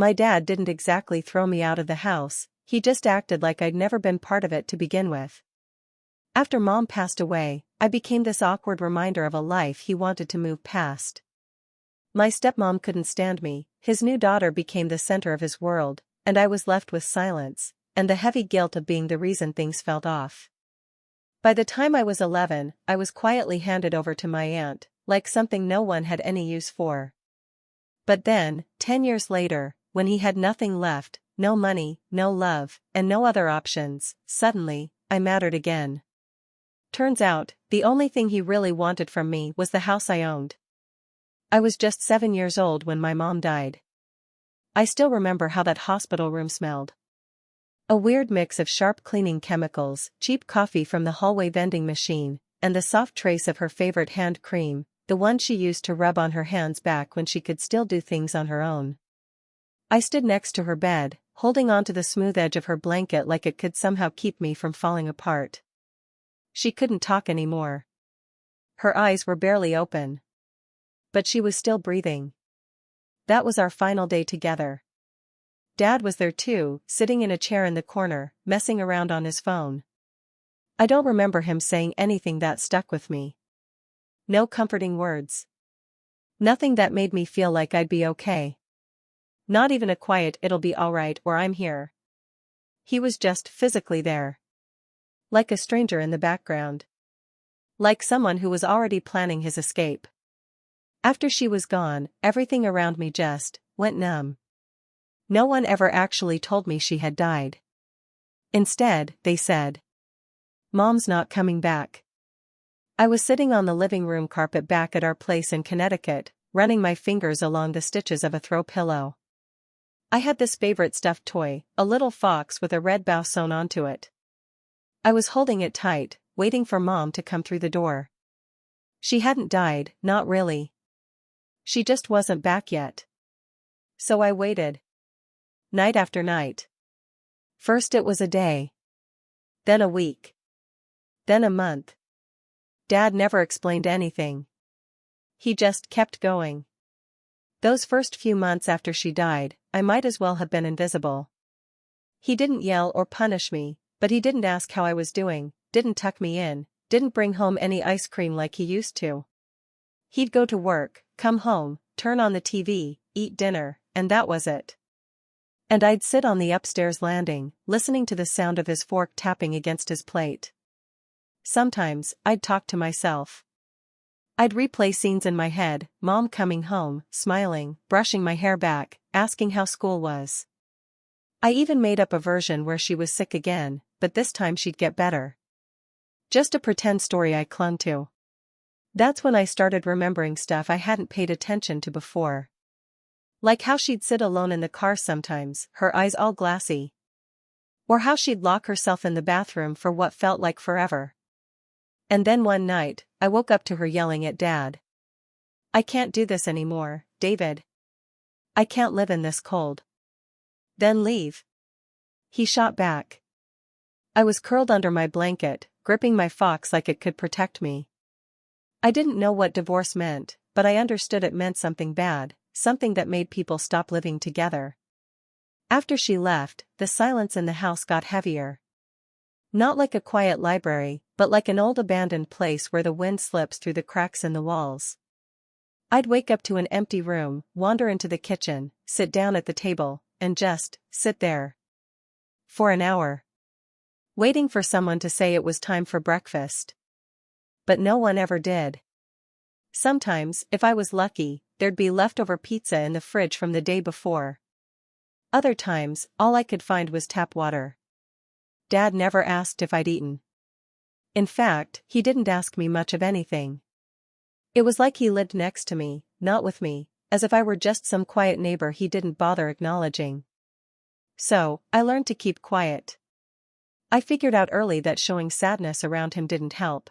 My dad didn't exactly throw me out of the house, he just acted like I'd never been part of it to begin with. After Mom passed away, I became this awkward reminder of a life he wanted to move past. My stepmom couldn't stand me, his new daughter became the center of his world, and I was left with silence, and the heavy guilt of being the reason things felt off. By the time I was 11, I was quietly handed over to my aunt, like something no one had any use for. But then, 10 years later, when he had nothing left, no money, no love, and no other options, suddenly, I mattered again. Turns out, the only thing he really wanted from me was the house I owned. I was just 7 years old when my mom died. I still remember how that hospital room smelled. A weird mix of sharp cleaning chemicals, cheap coffee from the hallway vending machine, and the soft trace of her favorite hand cream, the one she used to rub on her hands back when she could still do things on her own. I stood next to her bed, holding onto the smooth edge of her blanket like it could somehow keep me from falling apart. She couldn't talk anymore. Her eyes were barely open. But she was still breathing. That was our final day together. Dad was there too, sitting in a chair in the corner, messing around on his phone. I don't remember him saying anything that stuck with me. No comforting words. Nothing that made me feel like I'd be okay. Not even a quiet "it'll be alright" or "I'm here." He was just physically there. Like a stranger in the background. Like someone who was already planning his escape. After she was gone, everything around me just went numb. No one ever actually told me she had died. Instead, they said, "Mom's not coming back." I was sitting on the living room carpet back at our place in Connecticut, running my fingers along the stitches of a throw pillow. I had this favorite stuffed toy, a little fox with a red bow sewn onto it. I was holding it tight, waiting for Mom to come through the door. She hadn't died, not really. She just wasn't back yet. So I waited. Night after night. First it was a day. Then a week. Then a month. Dad never explained anything. He just kept going. Those first few months after she died, I might as well have been invisible. He didn't yell or punish me, but he didn't ask how I was doing, didn't tuck me in, didn't bring home any ice cream like he used to. He'd go to work, come home, turn on the TV, eat dinner, and that was it. And I'd sit on the upstairs landing, listening to the sound of his fork tapping against his plate. Sometimes, I'd talk to myself. I'd replay scenes in my head, Mom coming home, smiling, brushing my hair back, asking how school was. I even made up a version where she was sick again, but this time she'd get better. Just a pretend story I clung to. That's when I started remembering stuff I hadn't paid attention to before. Like how she'd sit alone in the car sometimes, her eyes all glassy. Or how she'd lock herself in the bathroom for what felt like forever. And then one night, I woke up to her yelling at Dad. "I can't do this anymore, David. I can't live in this cold." "Then leave." He shot back. I was curled under my blanket, gripping my fox like it could protect me. I didn't know what divorce meant, but I understood it meant something bad, something that made people stop living together. After she left, the silence in the house got heavier. Not like a quiet library, but like an old abandoned place where the wind slips through the cracks in the walls. I'd wake up to an empty room, wander into the kitchen, sit down at the table, and just sit there. For an hour. Waiting for someone to say it was time for breakfast. But no one ever did. Sometimes, if I was lucky, there'd be leftover pizza in the fridge from the day before. Other times, all I could find was tap water. Dad never asked if I'd eaten. In fact, he didn't ask me much of anything. It was like he lived next to me, not with me, as if I were just some quiet neighbor he didn't bother acknowledging. So, I learned to keep quiet. I figured out early that showing sadness around him didn't help.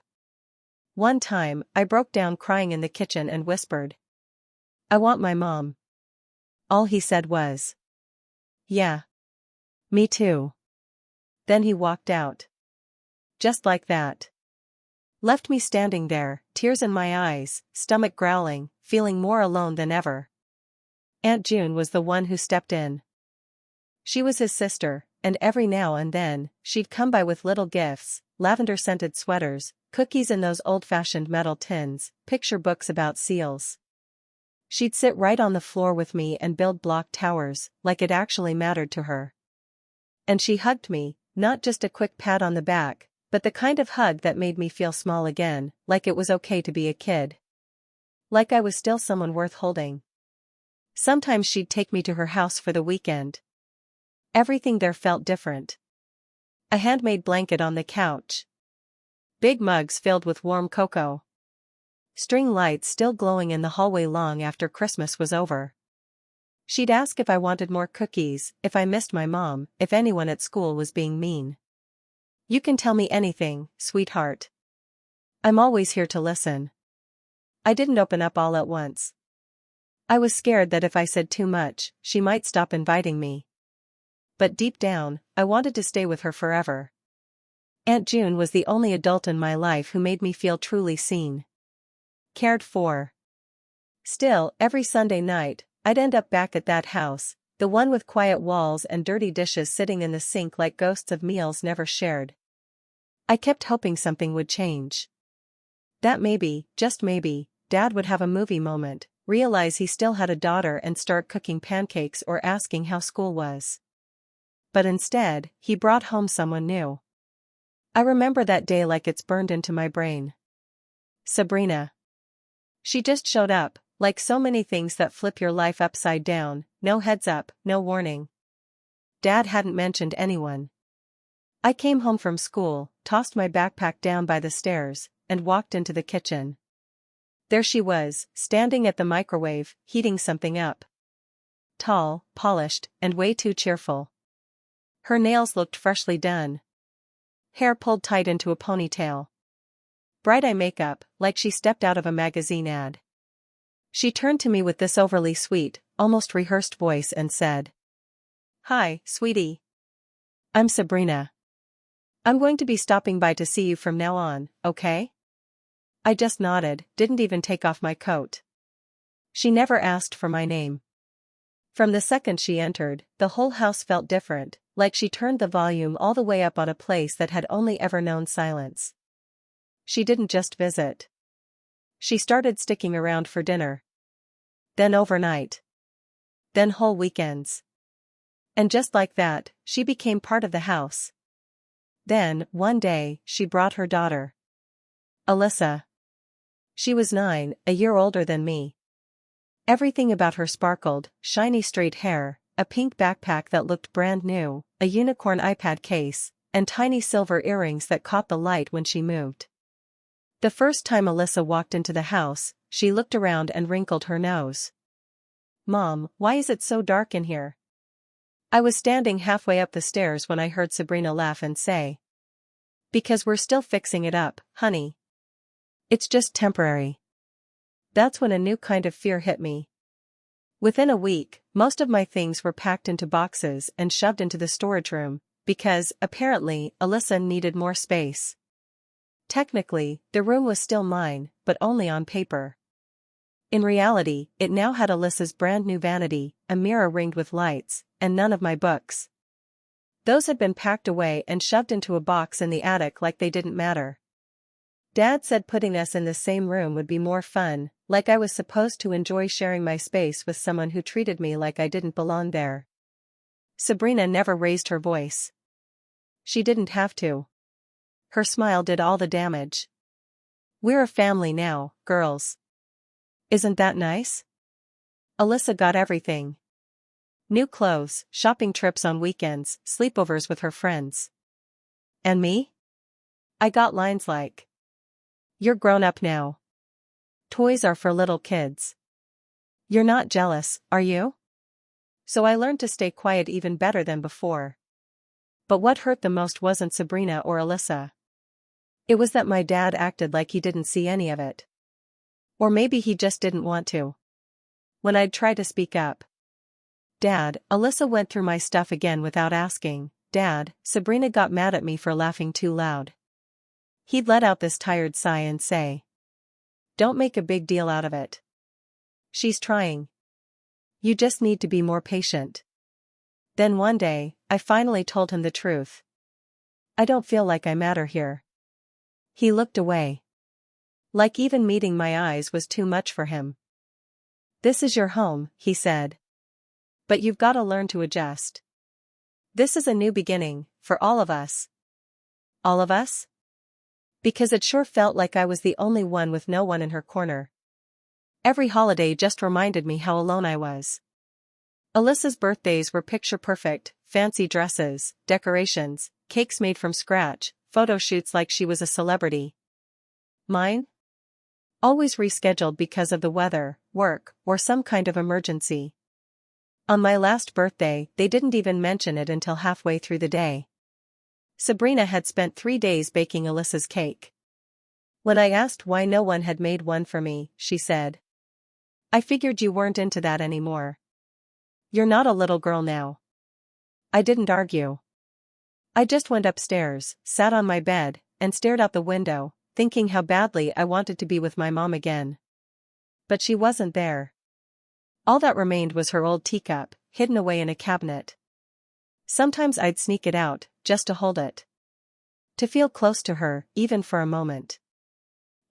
One time, I broke down crying in the kitchen and whispered, "I want my mom." All he said was, "Yeah. Me too." Then he walked out. Just like that. Left me standing there, tears in my eyes, stomach growling, feeling more alone than ever. Aunt June was the one who stepped in. She was his sister, and every now and then, she'd come by with little gifts, lavender-scented sweaters, cookies in those old-fashioned metal tins, picture books about seals. She'd sit right on the floor with me and build block towers, like it actually mattered to her. And she hugged me, not just a quick pat on the back, but the kind of hug that made me feel small again, like it was okay to be a kid. Like I was still someone worth holding. Sometimes she'd take me to her house for the weekend. Everything there felt different. A handmade blanket on the couch. Big mugs filled with warm cocoa. String lights still glowing in the hallway long after Christmas was over. She'd ask if I wanted more cookies, if I missed my mom, if anyone at school was being mean. "You can tell me anything, sweetheart. I'm always here to listen." I didn't open up all at once. I was scared that if I said too much, she might stop inviting me. But deep down, I wanted to stay with her forever. Aunt June was the only adult in my life who made me feel truly seen. Cared for. Still, every Sunday night, I'd end up back at that house, the one with quiet walls and dirty dishes sitting in the sink like ghosts of meals never shared. I kept hoping something would change. That maybe, just maybe, Dad would have a movie moment, realize he still had a daughter and start cooking pancakes or asking how school was. But instead, he brought home someone new. I remember that day like it's burned into my brain. Sabrina. She just showed up, like so many things that flip your life upside down, no heads up, no warning. Dad hadn't mentioned anyone. I came home from school, tossed my backpack down by the stairs, and walked into the kitchen. There she was, standing at the microwave, heating something up. Tall, polished, and way too cheerful. Her nails looked freshly done. Hair pulled tight into a ponytail. Bright eye makeup, like she stepped out of a magazine ad. She turned to me with this overly sweet, almost rehearsed voice and said, "Hi, sweetie. I'm Sabrina. I'm going to be stopping by to see you from now on, okay?" I just nodded, didn't even take off my coat. She never asked for my name. From the second she entered, the whole house felt different, like she turned the volume all the way up on a place that had only ever known silence. She didn't just visit. She started sticking around for dinner. Then overnight. Then whole weekends. And just like that, she became part of the house. Then, one day, she brought her daughter. Alyssa. She was 9, a year older than me. Everything about her sparkled, shiny straight hair, a pink backpack that looked brand new, a unicorn iPad case, and tiny silver earrings that caught the light when she moved. The first time Alyssa walked into the house, she looked around and wrinkled her nose. "Mom, why is it so dark in here?" I was standing halfway up the stairs when I heard Sabrina laugh and say, "Because we're still fixing it up, honey. It's just temporary." That's when a new kind of fear hit me. Within a week, most of my things were packed into boxes and shoved into the storage room, because, apparently, Alyssa needed more space. Technically, the room was still mine, but only on paper. In reality, it now had Alyssa's brand new vanity, a mirror ringed with lights, and none of my books. Those had been packed away and shoved into a box in the attic like they didn't matter. Dad said putting us in the same room would be more fun, like I was supposed to enjoy sharing my space with someone who treated me like I didn't belong there. Sabrina never raised her voice. She didn't have to. Her smile did all the damage. "We're a family now, girls. Isn't that nice?" Alyssa got everything. New clothes, shopping trips on weekends, sleepovers with her friends. And me? I got lines like, "You're grown up now. Toys are for little kids. You're not jealous, are you?" So I learned to stay quiet even better than before. But what hurt the most wasn't Sabrina or Alyssa. It was that my dad acted like he didn't see any of it. Or maybe he just didn't want to. When I'd try to speak up. "Dad," Alyssa went through my stuff again without asking. "Dad," Sabrina got mad at me for laughing too loud. He'd let out this tired sigh and say, "Don't make a big deal out of it. She's trying." You just need to be more patient. Then one day, I finally told him the truth. I don't feel like I matter here. He looked away. Like even meeting my eyes was too much for him. This is your home, he said. But you've got to learn to adjust. This is a new beginning, for all of us. All of us? Because it sure felt like I was the only one with no one in her corner. Every holiday just reminded me how alone I was. Alyssa's birthdays were picture-perfect, fancy dresses, decorations, cakes made from scratch, photo shoots like she was a celebrity. Mine? Always rescheduled because of the weather, work, or some kind of emergency. On my last birthday, they didn't even mention it until halfway through the day. Sabrina had spent 3 days baking Alyssa's cake. When I asked why no one had made one for me, she said, "I figured you weren't into that anymore. You're not a little girl now." I didn't argue. I just went upstairs, sat on my bed, and stared out the window, thinking how badly I wanted to be with my mom again. But she wasn't there. All that remained was her old teacup, hidden away in a cabinet. Sometimes I'd sneak it out, just to hold it. To feel close to her, even for a moment.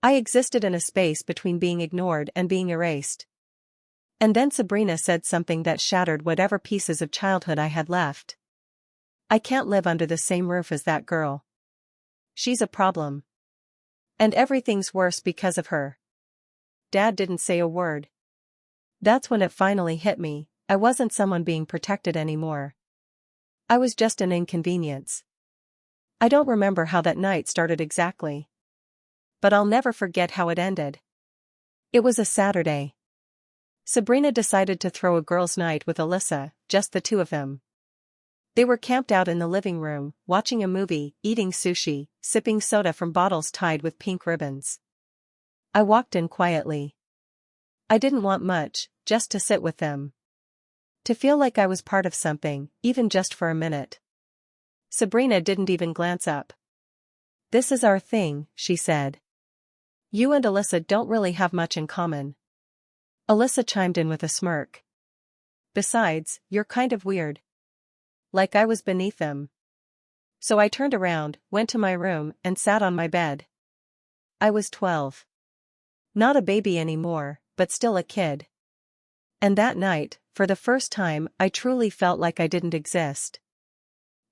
I existed in a space between being ignored and being erased. And then Sabrina said something that shattered whatever pieces of childhood I had left. I can't live under the same roof as that girl. She's a problem. And everything's worse because of her. Dad didn't say a word. That's when it finally hit me, I wasn't someone being protected anymore. I was just an inconvenience. I don't remember how that night started exactly. But I'll never forget how it ended. It was a Saturday. Sabrina decided to throw a girls' night with Alyssa, just the two of them. They were camped out in the living room, watching a movie, eating sushi, sipping soda from bottles tied with pink ribbons. I walked in quietly. I didn't want much, just to sit with them. To feel like I was part of something, even just for a minute. Sabrina didn't even glance up. "This is our thing," she said. "You and Alyssa don't really have much in common." Alyssa chimed in with a smirk. "Besides, you're kind of weird." Like I was beneath them. So I turned around, went to my room, and sat on my bed. I was 12. Not a baby anymore, but still a kid. And that night, for the first time, I truly felt like I didn't exist.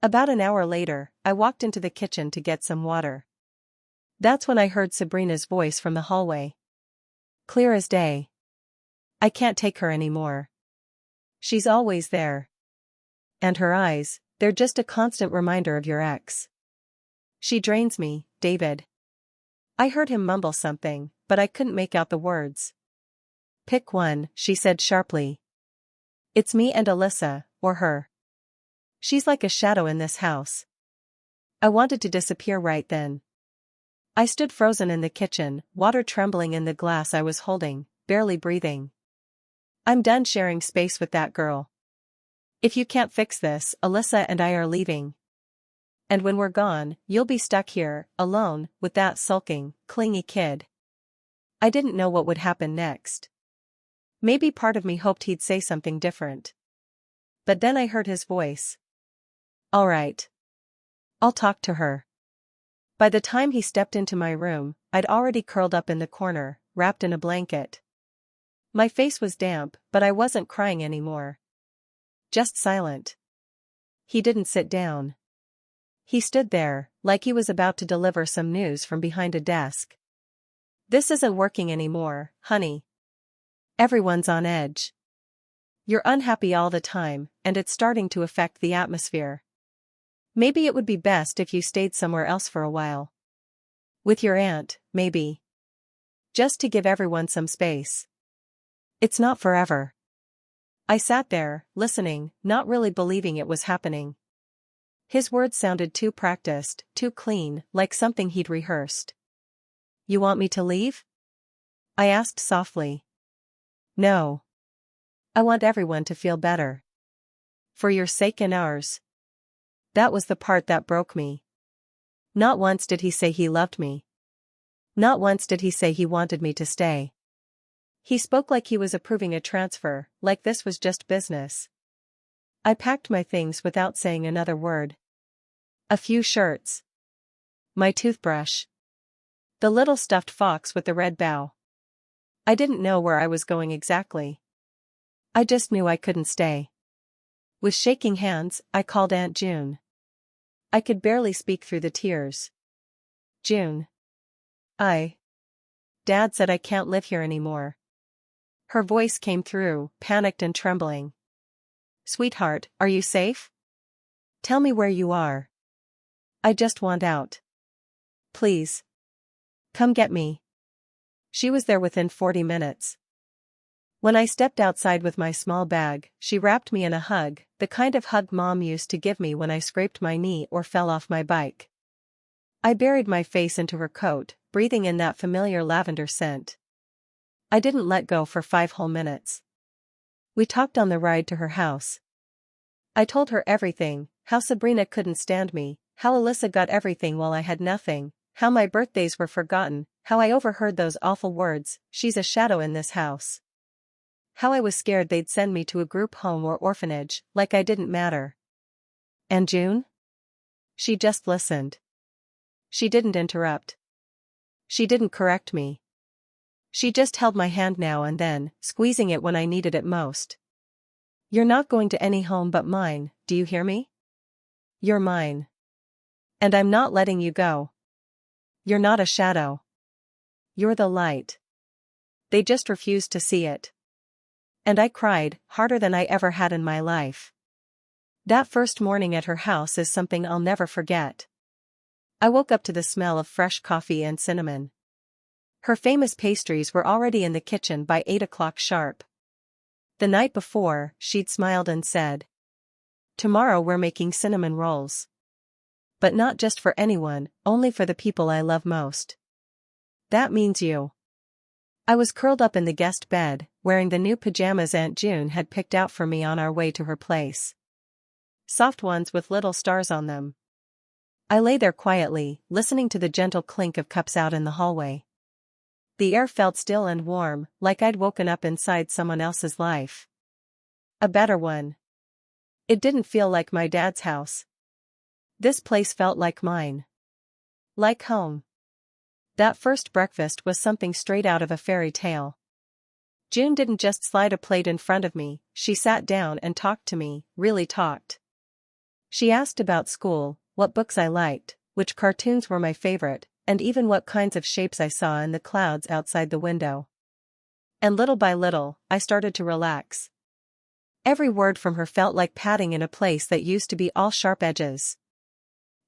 About an hour later, I walked into the kitchen to get some water. That's when I heard Sabrina's voice from the hallway. Clear as day. "I can't take her anymore. She's always there. And her eyes, they're just a constant reminder of your ex. She drains me, David." I heard him mumble something, but I couldn't make out the words. "Pick one," she said sharply. "It's me and Alyssa, or her. She's like a shadow in this house." I wanted to disappear right then. I stood frozen in the kitchen, water trembling in the glass I was holding, barely breathing. "I'm done sharing space with that girl. If you can't fix this, Alyssa and I are leaving. And when we're gone, you'll be stuck here, alone, with that sulking, clingy kid." I didn't know what would happen next. Maybe part of me hoped he'd say something different. But then I heard his voice. "All right. I'll talk to her." By the time he stepped into my room, I'd already curled up in the corner, wrapped in a blanket. My face was damp, but I wasn't crying anymore. Just silent. He didn't sit down. He stood there, like he was about to deliver some news from behind a desk. "This isn't working anymore, honey. Everyone's on edge. You're unhappy all the time, and it's starting to affect the atmosphere. Maybe it would be best if you stayed somewhere else for a while. With your aunt, maybe. Just to give everyone some space. It's not forever." I sat there, listening, not really believing it was happening. His words sounded too practiced, too clean, like something he'd rehearsed. "You want me to leave?" I asked softly. "No. I want everyone to feel better. For your sake and ours." That was the part that broke me. Not once did he say he loved me. Not once did he say he wanted me to stay. He spoke like he was approving a transfer, like this was just business. I packed my things without saying another word. A few shirts. My toothbrush. The little stuffed fox with the red bow. I didn't know where I was going exactly. I just knew I couldn't stay. With shaking hands, I called Aunt June. I could barely speak through the tears. June. Dad said I can't live here anymore. Her voice came through, panicked and trembling. Sweetheart, are you safe? Tell me where you are. I just want out. Please. Come get me. She was there within 40 minutes. When I stepped outside with my small bag, she wrapped me in a hug, the kind of hug Mom used to give me when I scraped my knee or fell off my bike. I buried my face into her coat, breathing in that familiar lavender scent. I didn't let go for 5 whole minutes. We talked on the ride to her house. I told her everything, how Sabrina couldn't stand me, how Alyssa got everything while I had nothing, how my birthdays were forgotten, how I overheard those awful words, "She's a shadow in this house." How I was scared they'd send me to a group home or orphanage, like I didn't matter. And June? She just listened. She didn't interrupt. She didn't correct me. She just held my hand now and then, squeezing it when I needed it most. You're not going to any home but mine, do you hear me? You're mine. And I'm not letting you go. You're not a shadow. You're the light. They just refused to see it. And I cried, harder than I ever had in my life. That first morning at her house is something I'll never forget. I woke up to the smell of fresh coffee and cinnamon. Her famous pastries were already in the kitchen by 8 o'clock sharp. The night before, she'd smiled and said, "Tomorrow we're making cinnamon rolls. But not just for anyone, only for the people I love most. That means you." I was curled up in the guest bed, wearing the new pajamas Aunt June had picked out for me on our way to her place. Soft ones with little stars on them. I lay there quietly, listening to the gentle clink of cups out in the hallway. The air felt still and warm, like I'd woken up inside someone else's life. A better one. It didn't feel like my dad's house. This place felt like mine. Like home. That first breakfast was something straight out of a fairy tale. June didn't just slide a plate in front of me, she sat down and talked to me, really talked. She asked about school, what books I liked, which cartoons were my favorite, and even what kinds of shapes I saw in the clouds outside the window. And little by little, I started to relax. Every word from her felt like patting in a place that used to be all sharp edges.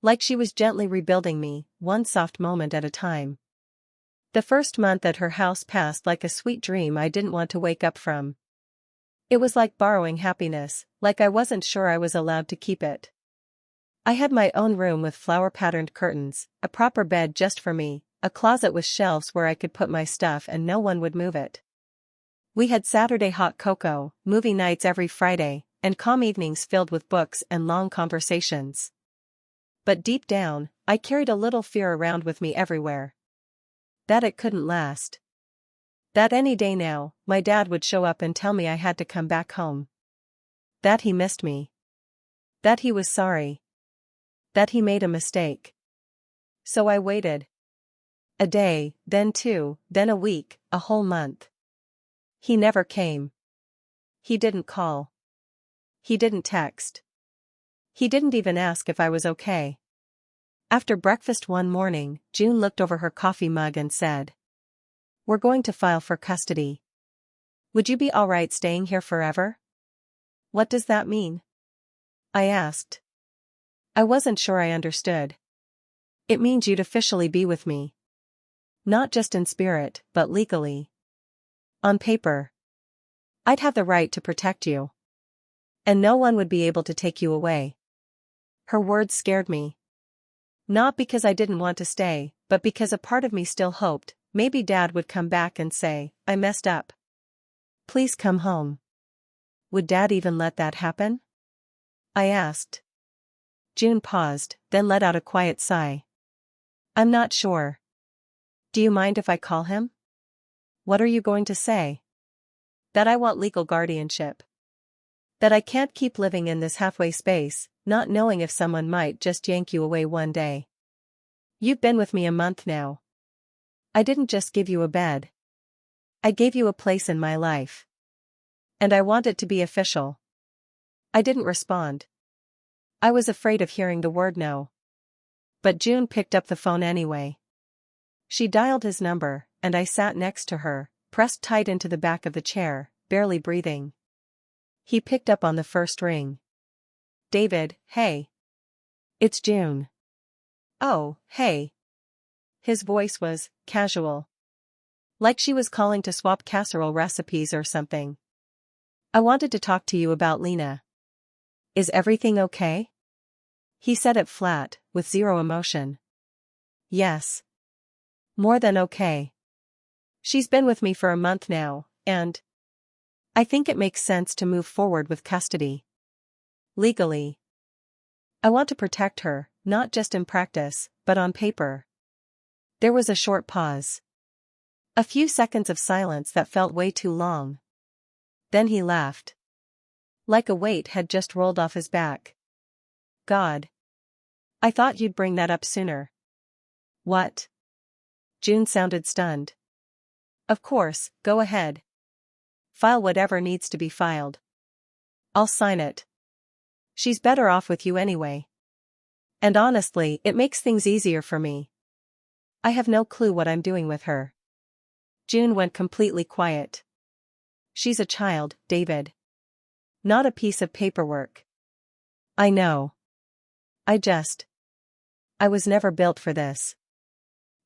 Like she was gently rebuilding me, one soft moment at a time. The first month at her house passed like a sweet dream I didn't want to wake up from. It was like borrowing happiness, like I wasn't sure I was allowed to keep it. I had my own room with flower-patterned curtains, a proper bed just for me, a closet with shelves where I could put my stuff and no one would move it. We had Saturday hot cocoa, movie nights every Friday, and calm evenings filled with books and long conversations. But deep down, I carried a little fear around with me everywhere. That it couldn't last. That any day now, my dad would show up and tell me I had to come back home. That he missed me. That he was sorry. That he made a mistake. So I waited. A day, then 2, then a week, a whole month. He never came. He didn't call. He didn't text. He didn't even ask if I was okay. After breakfast one morning, June looked over her coffee mug and said, "We're going to file for custody. Would you be all right staying here forever?" "What does that mean?" I asked. I wasn't sure I understood. "It means you'd officially be with me. Not just in spirit, but legally. On paper. I'd have the right to protect you. And no one would be able to take you away." Her words scared me. Not because I didn't want to stay, but because a part of me still hoped, maybe Dad would come back and say, "I messed up. Please come home." Would Dad even let that happen? I asked. June paused, then let out a quiet sigh. "I'm not sure. Do you mind if I call him?" "What are you going to say?" That I want legal guardianship. That I can't keep living in this halfway space, not knowing if someone might just yank you away one day. You've been with me a month now. I didn't just give you a bed. I gave you a place in my life. And I want it to be official. I didn't respond. I was afraid of hearing the word no. But June picked up the phone anyway. She dialed his number, and I sat next to her, pressed tight into the back of the chair, barely breathing. He picked up on the first ring. David, hey. It's June. Oh, hey. His voice was casual. Like she was calling to swap casserole recipes or something. I wanted to talk to you about Lena. Is everything okay? He said it flat, with zero emotion. Yes. More than okay. She's been with me for a month now, and I think it makes sense to move forward with custody. Legally. I want to protect her, not just in practice, but on paper. There was a short pause. A few seconds of silence that felt way too long. Then he laughed. Like a weight had just rolled off his back. God. I thought you'd bring that up sooner. What? June sounded stunned. Of course, go ahead. File whatever needs to be filed. I'll sign it. She's better off with you anyway. And honestly, it makes things easier for me. I have no clue what I'm doing with her. June went completely quiet. She's a child, David. Not a piece of paperwork. I know. I was never built for this.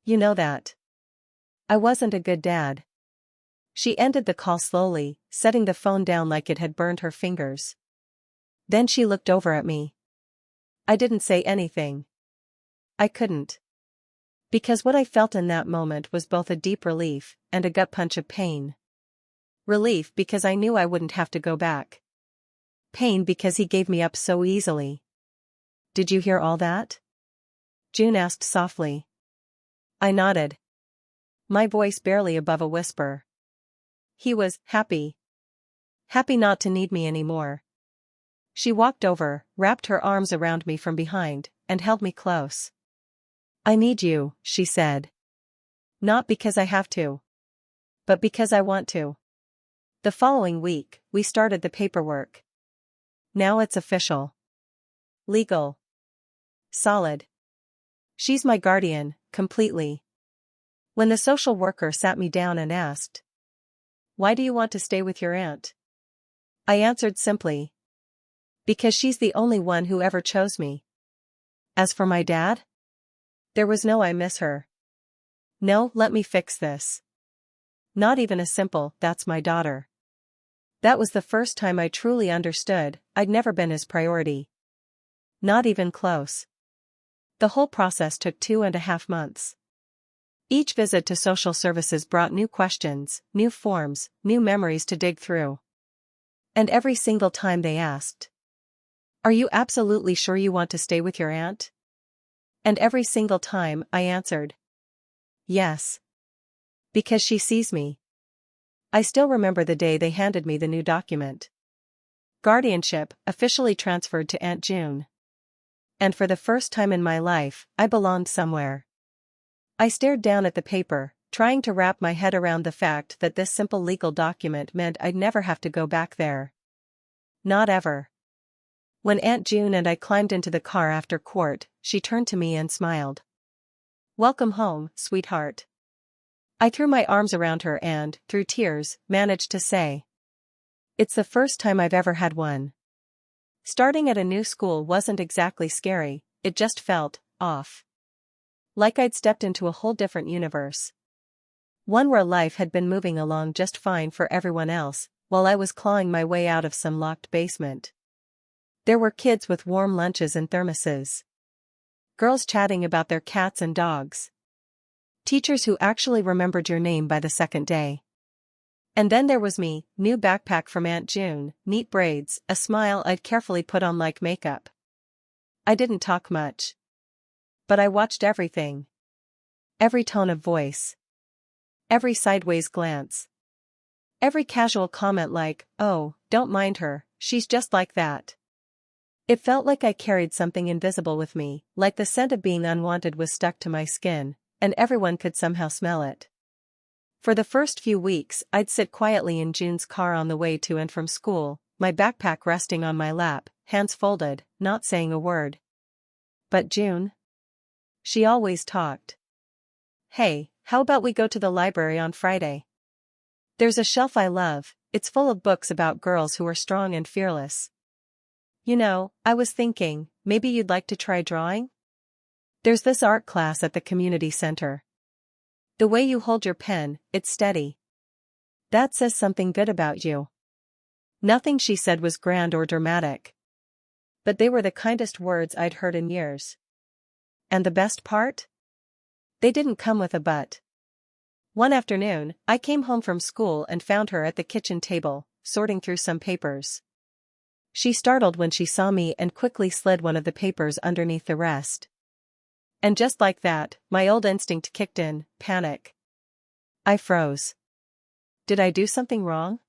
You know that. I wasn't a good dad. She ended the call slowly, setting the phone down like it had burned her fingers. Then she looked over at me. I didn't say anything. I couldn't. Because what I felt in that moment was both a deep relief and a gut punch of pain. Relief because I knew I wouldn't have to go back. Pain because he gave me up so easily. Did you hear all that? June asked softly. I nodded. My voice barely above a whisper. He was happy. Happy not to need me anymore. She walked over, wrapped her arms around me from behind, and held me close. I need you, she said. Not because I have to. But because I want to. The following week, we started the paperwork. Now it's official. Legal. Solid. She's my guardian, completely. When the social worker sat me down and asked, "Why do you want to stay with your aunt?" I answered simply. Because she's the only one who ever chose me. As for my dad? There was no I miss her. No, let me fix this. Not even a simple, that's my daughter. That was the first time I truly understood I'd never been his priority. Not even close. The whole process took 2.5 months. Each visit to social services brought new questions, new forms, new memories to dig through. And every single time they asked, "Are you absolutely sure you want to stay with your aunt?" And every single time I answered, "Yes." Because she sees me. I still remember the day they handed me the new document. Guardianship, officially transferred to Aunt June. And for the first time in my life, I belonged somewhere. I stared down at the paper, trying to wrap my head around the fact that this simple legal document meant I'd never have to go back there. Not ever. When Aunt June and I climbed into the car after court, she turned to me and smiled. "Welcome home, sweetheart." I threw my arms around her and, through tears, managed to say, "It's the first time I've ever had one." Starting at a new school wasn't exactly scary, it just felt off. Like I'd stepped into a whole different universe. One where life had been moving along just fine for everyone else, while I was clawing my way out of some locked basement. There were kids with warm lunches and thermoses. Girls chatting about their cats and dogs. Teachers who actually remembered your name by the second day. And then there was me, new backpack from Aunt June, neat braids, a smile I'd carefully put on like makeup. I didn't talk much. But I watched everything. Every tone of voice. Every sideways glance. Every casual comment like, "Oh, don't mind her, she's just like that." It felt like I carried something invisible with me, like the scent of being unwanted was stuck to my skin, and everyone could somehow smell it. For the first few weeks, I'd sit quietly in June's car on the way to and from school, my backpack resting on my lap, hands folded, not saying a word. But June? She always talked. "Hey, how about we go to the library on Friday? There's a shelf I love, it's full of books about girls who are strong and fearless. You know, I was thinking, maybe you'd like to try drawing? There's this art class at the community center. The way you hold your pen, it's steady. That says something good about you." Nothing she said was grand or dramatic. But they were the kindest words I'd heard in years. And the best part? They didn't come with a but. One afternoon, I came home from school and found her at the kitchen table, sorting through some papers. She startled when she saw me and quickly slid one of the papers underneath the rest. And just like that, my old instinct kicked in, panic. I froze. "Did I do something wrong?"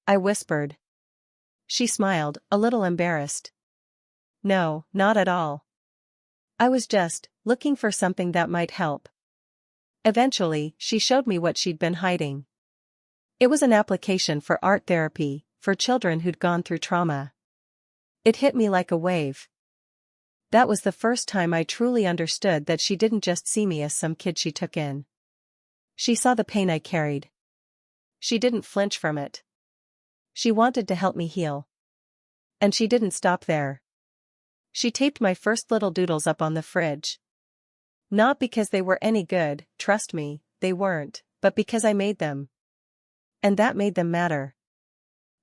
I whispered. She smiled, a little embarrassed. "No, not at all. I was just looking for something that might help." Eventually, she showed me what she'd been hiding. It was an application for art therapy, for children who'd gone through trauma. It hit me like a wave. That was the first time I truly understood that she didn't just see me as some kid she took in. She saw the pain I carried. She didn't flinch from it. She wanted to help me heal. And she didn't stop there. She taped my first little doodles up on the fridge. Not because they were any good, trust me, they weren't, but because I made them. And that made them matter.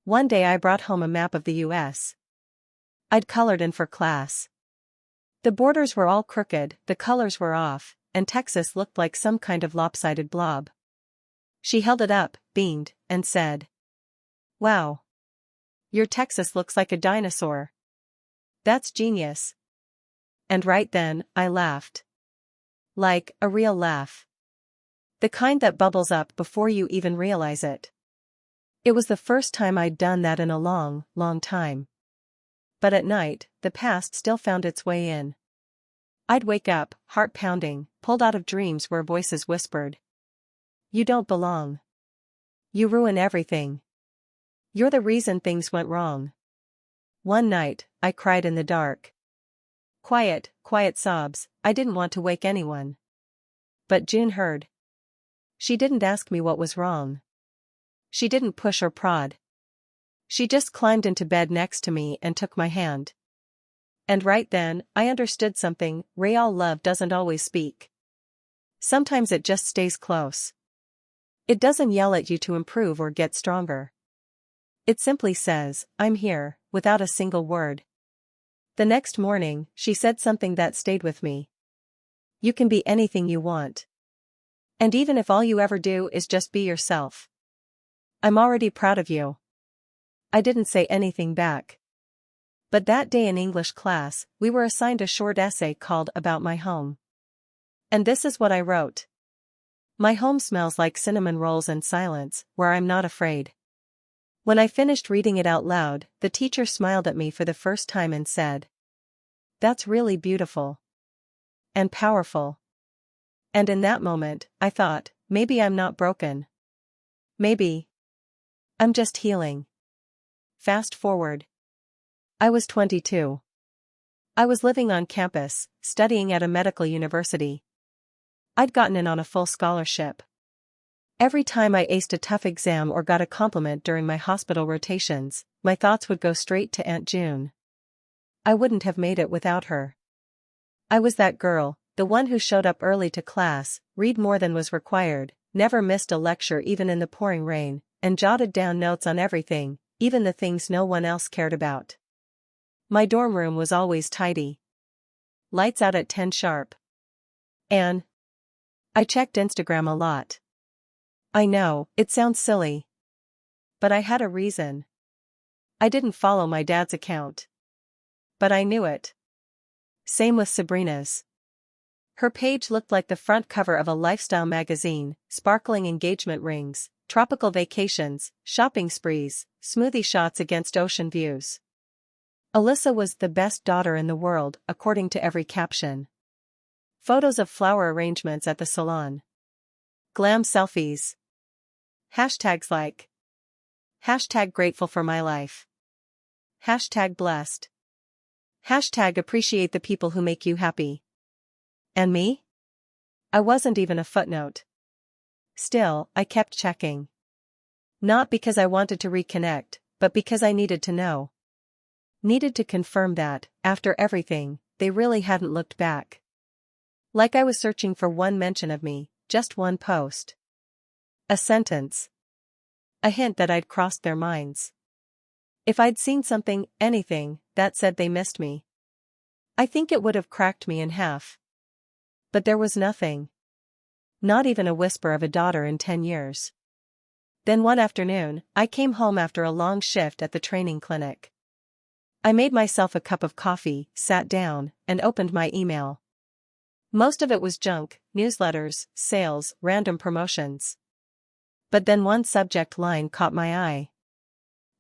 One day I brought home a map of the US. I'd colored in for class. The borders were all crooked, the colors were off, and Texas looked like some kind of lopsided blob. She held it up, beamed, and said, "Wow. Your Texas looks like a dinosaur. That's genius." And right then, I laughed. Like, a real laugh. The kind that bubbles up before you even realize it. It was the first time I'd done that in a long, long time. But at night, the past still found its way in. I'd wake up, heart pounding, pulled out of dreams where voices whispered, "You don't belong. You ruin everything. You're the reason things went wrong." One night, I cried in the dark. Quiet, quiet sobs, I didn't want to wake anyone. But June heard. She didn't ask me what was wrong. She didn't push or prod. She just climbed into bed next to me and took my hand. And right then, I understood something: real love doesn't always speak. Sometimes it just stays close. It doesn't yell at you to improve or get stronger. It simply says, "I'm here," without a single word. The next morning, she said something that stayed with me. "You can be anything you want. And even if all you ever do is just be yourself, I'm already proud of you." I didn't say anything back. But that day in English class, we were assigned a short essay called "About My Home." And this is what I wrote. "My home smells like cinnamon rolls and silence, where I'm not afraid." When I finished reading it out loud, the teacher smiled at me for the first time and said, "That's really beautiful. And powerful." And in that moment, I thought, maybe I'm not broken. Maybe I'm just healing. Fast forward. I was 22. I was living on campus, studying at a medical university. I'd gotten in on a full scholarship. Every time I aced a tough exam or got a compliment during my hospital rotations, my thoughts would go straight to Aunt June. I wouldn't have made it without her. I was that girl, the one who showed up early to class, read more than was required, never missed a lecture even in the pouring rain, and jotted down notes on everything, even the things no one else cared about. My dorm room was always tidy. Lights out at 10 sharp. And I checked Instagram a lot. I know, it sounds silly. But I had a reason. I didn't follow my dad's account. But I knew it. Same with Sabrina's. Her page looked like the front cover of a lifestyle magazine, sparkling engagement rings, tropical vacations, shopping sprees, smoothie shots against ocean views. Alyssa was the best daughter in the world, according to every caption. Photos of flower arrangements at the salon. Glam selfies. Hashtags like #grateful for my life. #blessed. #appreciate the people who make you happy. And me? I wasn't even a footnote. Still, I kept checking. Not because I wanted to reconnect, but because I needed to know. Needed to confirm that, after everything, they really hadn't looked back. Like I was searching for one mention of me, just one post. A sentence. A hint that I'd crossed their minds. If I'd seen something, anything, that said they missed me, I think it would have cracked me in half. But there was nothing. Not even a whisper of a daughter in 10 years. Then one afternoon, I came home after a long shift at the training clinic. I made myself a cup of coffee, sat down, and opened my email. Most of it was junk, newsletters, sales, random promotions. But then one subject line caught my eye.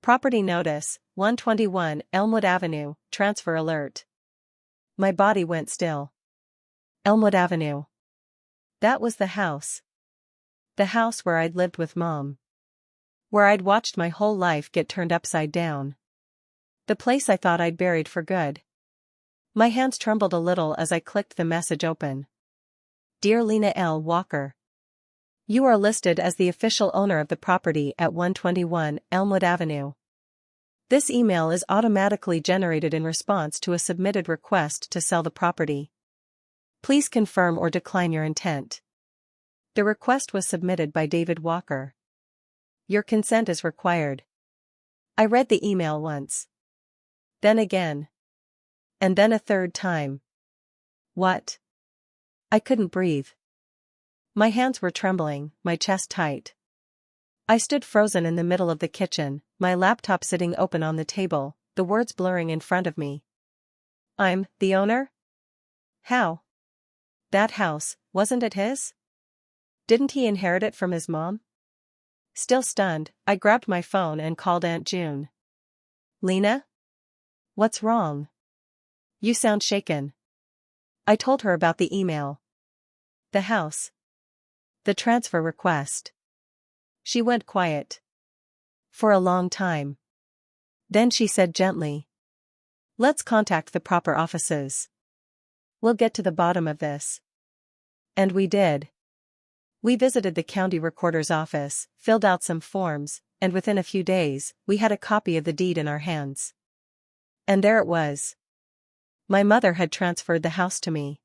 Property notice, 121 Elmwood Avenue, transfer alert. My body went still. Elmwood Avenue. That was the house. The house where I'd lived with Mom. Where I'd watched my whole life get turned upside down. The place I thought I'd buried for good. My hands trembled a little as I clicked the message open. Dear Lena L. Walker. You are listed as the official owner of the property at 121 Elmwood Avenue. This email is automatically generated in response to a submitted request to sell the property. Please confirm or decline your intent. The request was submitted by David Walker. Your consent is required. I read the email once. Then again. And then a third time. What? I couldn't breathe. My hands were trembling, my chest tight. I stood frozen in the middle of the kitchen, my laptop sitting open on the table, the words blurring in front of me. I'm the owner? How? That house, wasn't it his? Didn't he inherit it from his mom? Still stunned, I grabbed my phone and called Aunt June. Lena? What's wrong? You sound shaken. I told her about the email. The house. The transfer request. She went quiet. For a long time. Then she said gently. Let's contact the proper offices. We'll get to the bottom of this. And we did. We visited the county recorder's office, filled out some forms, and within a few days, we had a copy of the deed in our hands. And there it was. My mother had transferred the house to me.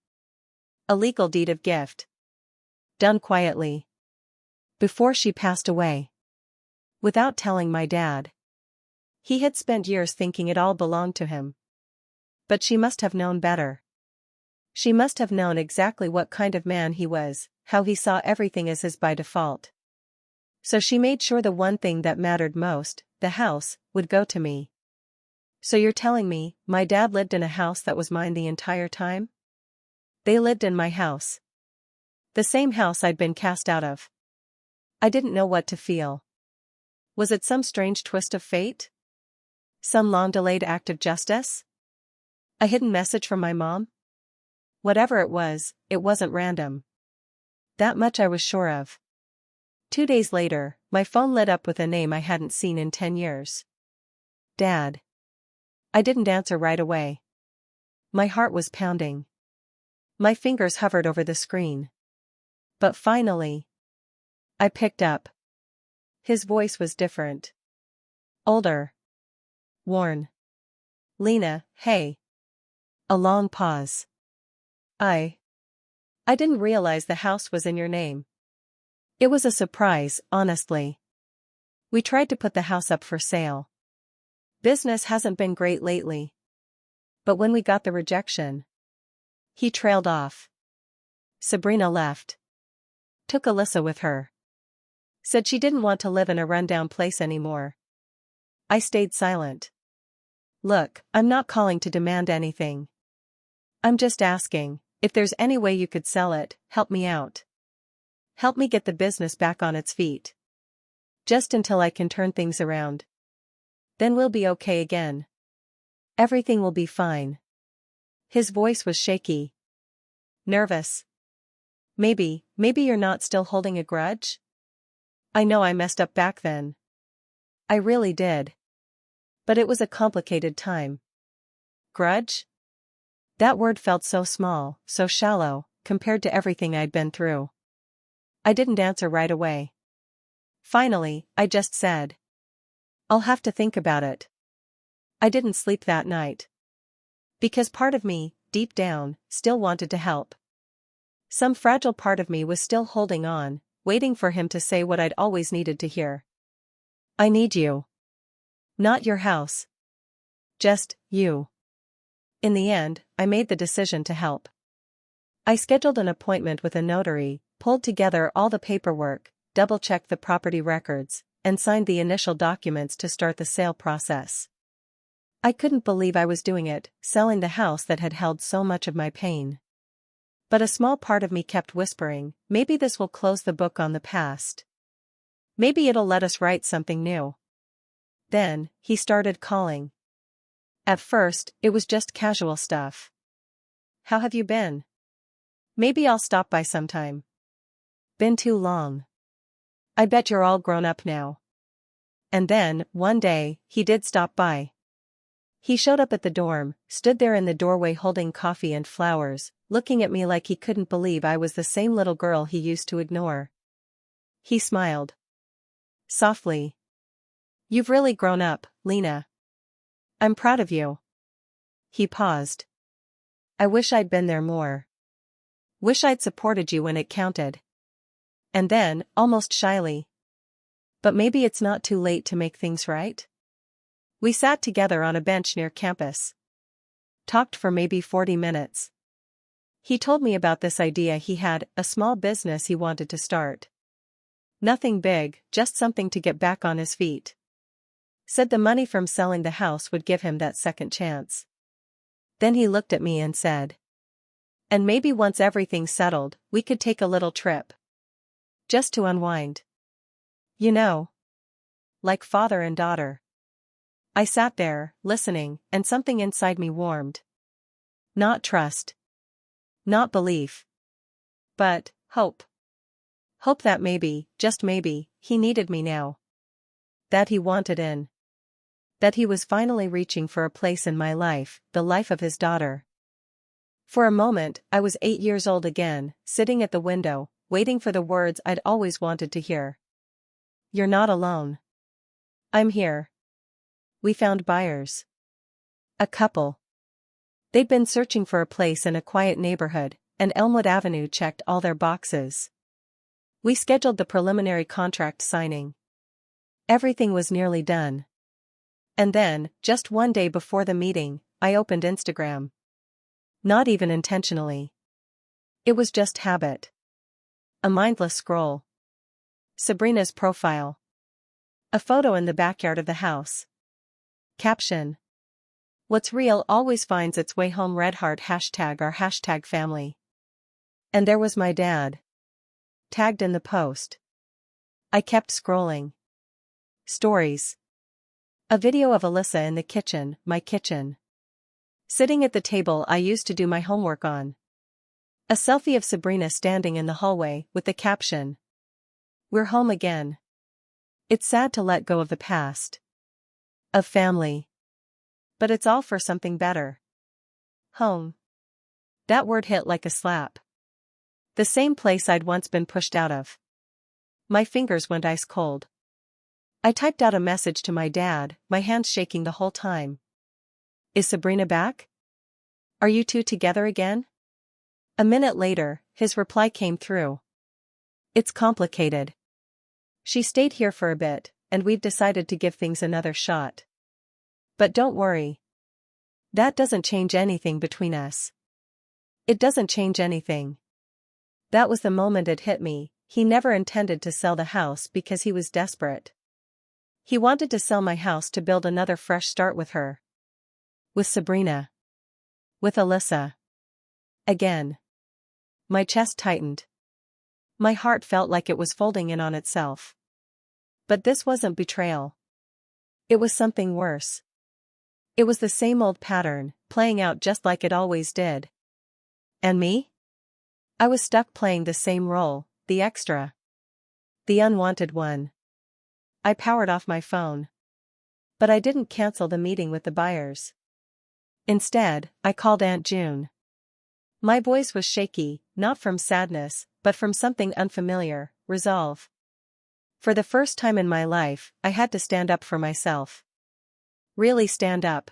A legal deed of gift. Done quietly. Before she passed away. Without telling my dad. He had spent years thinking it all belonged to him. But she must have known better. She must have known exactly what kind of man he was, how he saw everything as his by default. So she made sure the one thing that mattered most, the house, would go to me. So you're telling me, my dad lived in a house that was mine the entire time? They lived in my house. The same house I'd been cast out of. I didn't know what to feel. Was it some strange twist of fate? Some long-delayed act of justice? A hidden message from my mom? Whatever it wasn't random. That much I was sure of. 2 days later, my phone lit up with a name I hadn't seen in 10 years. Dad. I didn't answer right away. My heart was pounding. My fingers hovered over the screen. But finally, I picked up. His voice was different. Older. Worn. Lena, hey. A long pause. I didn't realize the house was in your name. It was a surprise, honestly. We tried to put the house up for sale. Business hasn't been great lately. But when we got the rejection. He trailed off. Sabrina left. Took Alyssa with her. Said she didn't want to live in a rundown place anymore. I stayed silent. Look, I'm not calling to demand anything. I'm just asking, if there's any way you could sell it, help me out. Help me get the business back on its feet. Just until I can turn things around. Then we'll be okay again. Everything will be fine. His voice was shaky. Nervous. Maybe you're not still holding a grudge? I know I messed up back then. I really did. But it was a complicated time. Grudge? That word felt so small, so shallow, compared to everything I'd been through. I didn't answer right away. Finally, I just said, I'll have to think about it. I didn't sleep that night. Because part of me, deep down, still wanted to help. Some fragile part of me was still holding on, waiting for him to say what I'd always needed to hear. I need you. Not your house. Just, you. In the end, I made the decision to help. I scheduled an appointment with a notary, pulled together all the paperwork, double-checked the property records, and signed the initial documents to start the sale process. I couldn't believe I was doing it, selling the house that had held so much of my pain. But a small part of me kept whispering, maybe this will close the book on the past. Maybe it'll let us write something new. Then, he started calling. At first, it was just casual stuff. How have you been? Maybe I'll stop by sometime. Been too long. I bet you're all grown up now. And then, one day, he did stop by. He showed up at the dorm, stood there in the doorway holding coffee and flowers, looking at me like he couldn't believe I was the same little girl he used to ignore. He smiled. Softly. You've really grown up, Lena. I'm proud of you. He paused. I wish I'd been there more. Wish I'd supported you when it counted. And then, almost shyly. But maybe it's not too late to make things right? We sat together on a bench near campus. Talked for maybe 40 minutes. He told me about this idea he had, a small business he wanted to start. Nothing big, just something to get back on his feet. Said the money from selling the house would give him that second chance. Then he looked at me and said, and maybe once everything's settled, we could take a little trip. Just to unwind. You know. Like father and daughter. I sat there, listening, and something inside me warmed. Not trust. Not belief. But, hope. Hope that maybe, just maybe, he needed me now. That he wanted in. That he was finally reaching for a place in my life, the life of his daughter. For a moment, I was 8 years old again, sitting at the window, waiting for the words I'd always wanted to hear. You're not alone. I'm here. We found buyers. A couple. They'd been searching for a place in a quiet neighborhood, and Elmwood Avenue checked all their boxes. We scheduled the preliminary contract signing. Everything was nearly done. And then, just one day before the meeting, I opened Instagram. Not even intentionally. It was just habit. A mindless scroll. Sabrina's profile. A photo in the backyard of the house. Caption. What's real always finds its way home. Red heart hashtag our hashtag family. And there was my dad. Tagged in the post. I kept scrolling. Stories. A video of Alyssa in the kitchen, my kitchen. Sitting at the table I used to do my homework on. A selfie of Sabrina standing in the hallway, with the caption. We're home again. It's sad to let go of the past. Of family. But it's all for something better. Home. That word hit like a slap. The same place I'd once been pushed out of. My fingers went ice cold. I typed out a message to my dad, my hands shaking the whole time. Is Sabrina back? Are you two together again? A minute later, his reply came through. It's complicated. She stayed here for a bit, and we've decided to give things another shot. But don't worry. That doesn't change anything between us. It doesn't change anything. That was the moment it hit me. He never intended to sell the house because he was desperate. He wanted to sell my house to build another fresh start with her. With Sabrina. With Alyssa. Again. My chest tightened. My heart felt like it was folding in on itself. But this wasn't betrayal. It was something worse. It was the same old pattern, playing out just like it always did. And me? I was stuck playing the same role, the extra. The unwanted one. I powered off my phone. But I didn't cancel the meeting with the buyers. Instead, I called Aunt June. My voice was shaky, not from sadness, but from something unfamiliar, resolve. For the first time in my life, I had to stand up for myself. Really stand up.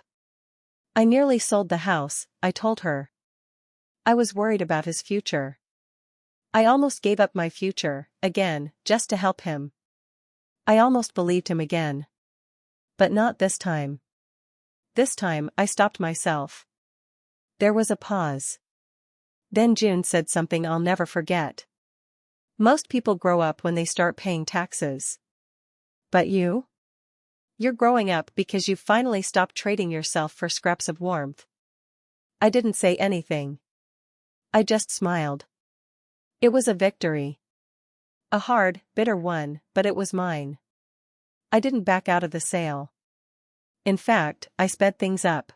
I nearly sold the house, I told her. I was worried about his future. I almost gave up my future, again, just to help him. I almost believed him again. But not this time. This time, I stopped myself. There was a pause. Then June said something I'll never forget. Most people grow up when they start paying taxes. But you? You're growing up because you finally stopped trading yourself for scraps of warmth. I didn't say anything. I just smiled. It was a victory. A hard, bitter one, but it was mine. I didn't back out of the sale. In fact, I sped things up.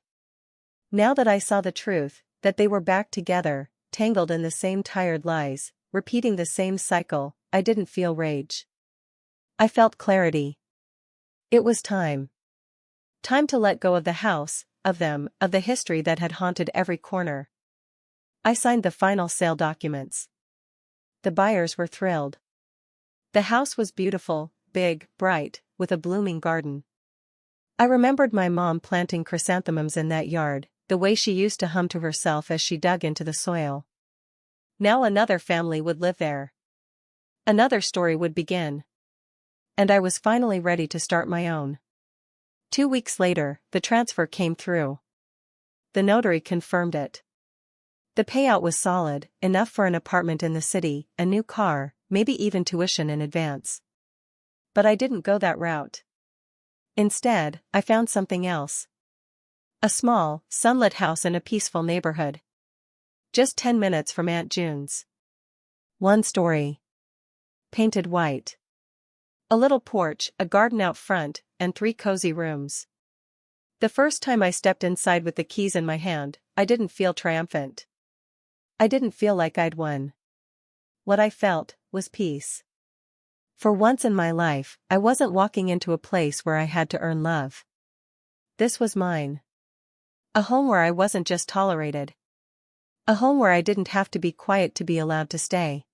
Now that I saw the truth, that they were back together, tangled in the same tired lies, repeating the same cycle, I didn't feel rage. I felt clarity. It was time. Time to let go of the house, of them, of the history that had haunted every corner. I signed the final sale documents. The buyers were thrilled. The house was beautiful, big, bright, with a blooming garden. I remembered my mom planting chrysanthemums in that yard, the way she used to hum to herself as she dug into the soil. Now another family would live there. Another story would begin. And I was finally ready to start my own. 2 weeks later, the transfer came through. The notary confirmed it. The payout was solid, enough for an apartment in the city, a new car, maybe even tuition in advance. But I didn't go that route. Instead, I found something else. A small, sunlit house in a peaceful neighborhood. Just 10 minutes from Aunt June's. 1 story. Painted white. A little porch, a garden out front, and 3 cozy rooms. The first time I stepped inside with the keys in my hand, I didn't feel triumphant. I didn't feel like I'd won. What I felt was peace. For once in my life, I wasn't walking into a place where I had to earn love. This was mine. A home where I wasn't just tolerated. A home where I didn't have to be quiet to be allowed to stay.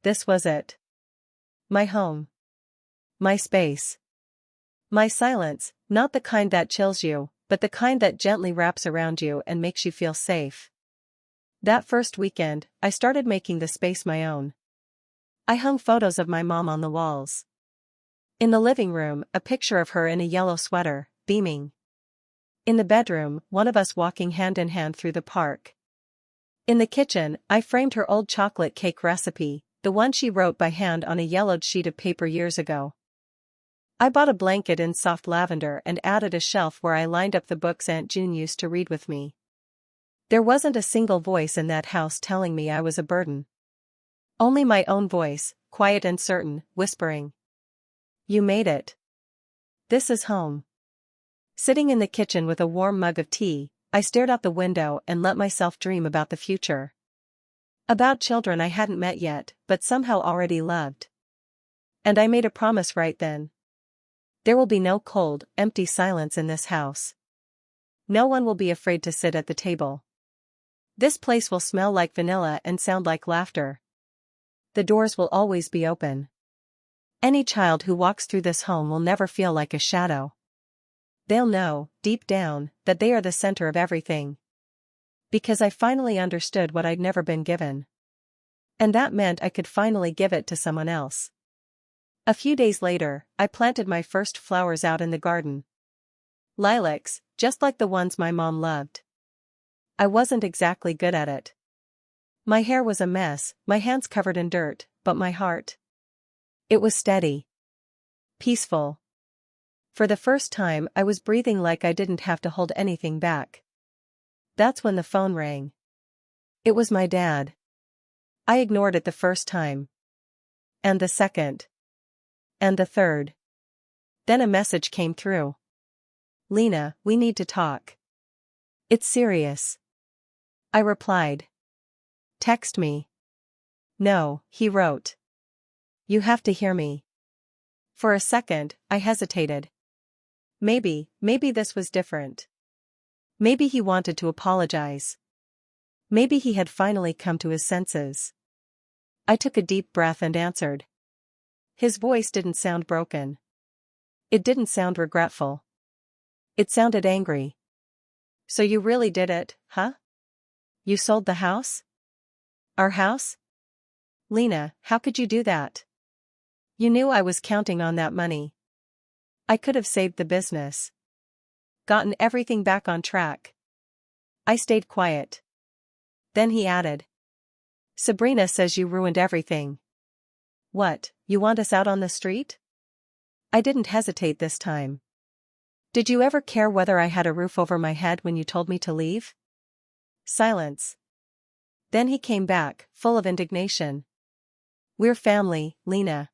This was it. My home. My space. My silence, not the kind that chills you, but the kind that gently wraps around you and makes you feel safe. That first weekend, I started making the space my own. I hung photos of my mom on the walls. In the living room, a picture of her in a yellow sweater, beaming. In the bedroom, one of us walking hand in hand through the park. In the kitchen, I framed her old chocolate cake recipe, the one she wrote by hand on a yellowed sheet of paper years ago. I bought a blanket in soft lavender and added a shelf where I lined up the books Aunt June used to read with me. There wasn't a single voice in that house telling me I was a burden. Only my own voice, quiet and certain, whispering. You made it. This is home. Sitting in the kitchen with a warm mug of tea, I stared out the window and let myself dream about the future. About children I hadn't met yet, but somehow already loved. And I made a promise right then. There will be no cold, empty silence in this house. No one will be afraid to sit at the table. This place will smell like vanilla and sound like laughter. The doors will always be open. Any child who walks through this home will never feel like a shadow. They'll know, deep down, that they are the center of everything. Because I finally understood what I'd never been given. And that meant I could finally give it to someone else. A few days later, I planted my first flowers out in the garden. Lilacs, just like the ones my mom loved. I wasn't exactly good at it. My hair was a mess, my hands covered in dirt, but my heart. It was steady. Peaceful. For the first time, I was breathing like I didn't have to hold anything back. That's when the phone rang. It was my dad. I ignored it the first time. And the second. And the third. Then a message came through. Lena, we need to talk. It's serious. I replied. Text me. No, he wrote. You have to hear me. For a second, I hesitated. Maybe this was different. Maybe he wanted to apologize. Maybe he had finally come to his senses. I took a deep breath and answered. His voice didn't sound broken. It didn't sound regretful. It sounded angry. So you really did it, huh? You sold the house? Our house? Lena, how could you do that? You knew I was counting on that money. I could have saved the business. Gotten everything back on track. I stayed quiet. Then he added. Sabrina says you ruined everything. What, you want us out on the street? I didn't hesitate this time. Did you ever care whether I had a roof over my head when you told me to leave? Silence. Then he came back, full of indignation. We're family, Lena.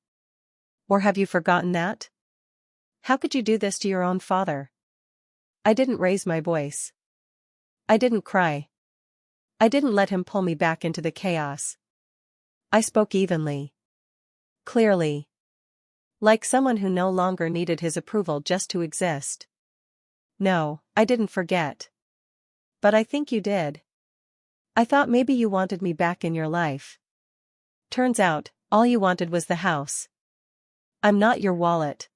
Or have you forgotten that? How could you do this to your own father? I didn't raise my voice. I didn't cry. I didn't let him pull me back into the chaos. I spoke evenly. Clearly. Like someone who no longer needed his approval just to exist. No, I didn't forget. But I think you did. I thought maybe you wanted me back in your life. Turns out, all you wanted was the house. I'm not your wallet.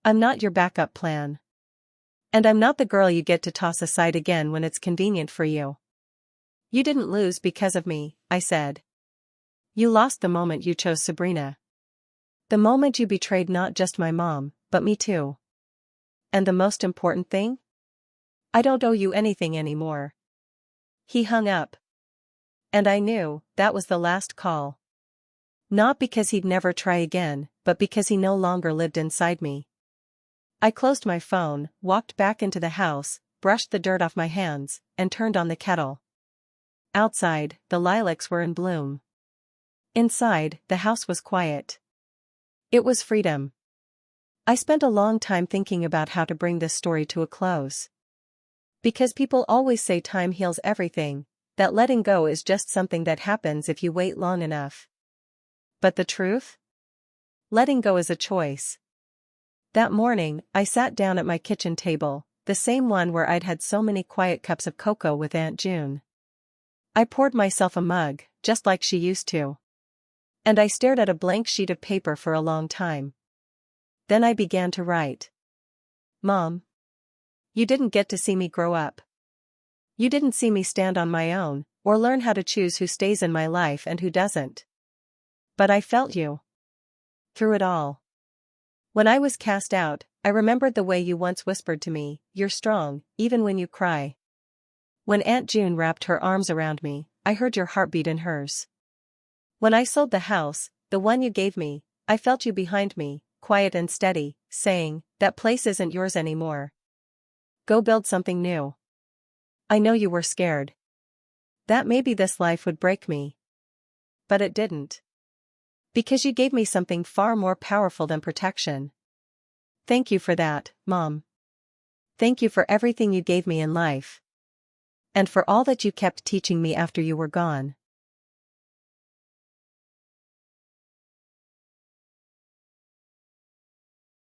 I'm not your backup plan. And I'm not the girl you get to toss aside again when it's convenient for you. You didn't lose because of me, I said. You lost the moment you chose Sabrina. The moment you betrayed not just my mom, but me too. And the most important thing? I don't owe you anything anymore. He hung up. And I knew that was the last call. Not because he'd never try again, but because he no longer lived inside me. I closed my phone, walked back into the house, brushed the dirt off my hands, and turned on the kettle. Outside, the lilacs were in bloom. Inside, the house was quiet. It was freedom. I spent a long time thinking about how to bring this story to a close. Because people always say time heals everything, that letting go is just something that happens if you wait long enough. But the truth? Letting go is a choice. That morning, I sat down at my kitchen table, the same one where I'd had so many quiet cups of cocoa with Aunt June. I poured myself a mug, just like she used to. And I stared at a blank sheet of paper for a long time. Then I began to write. Mom. You didn't get to see me grow up. You didn't see me stand on my own, or learn how to choose who stays in my life and who doesn't. But I felt you. Through it all. When I was cast out, I remembered the way you once whispered to me, you're strong, even when you cry. When Aunt June wrapped her arms around me, I heard your heartbeat in hers. When I sold the house, the one you gave me, I felt you behind me, quiet and steady, saying, that place isn't yours anymore. Go build something new. I know you were scared. That maybe this life would break me. But it didn't. Because you gave me something far more powerful than protection. Thank you for that, Mom. Thank you for everything you gave me in life. And for all that you kept teaching me after you were gone.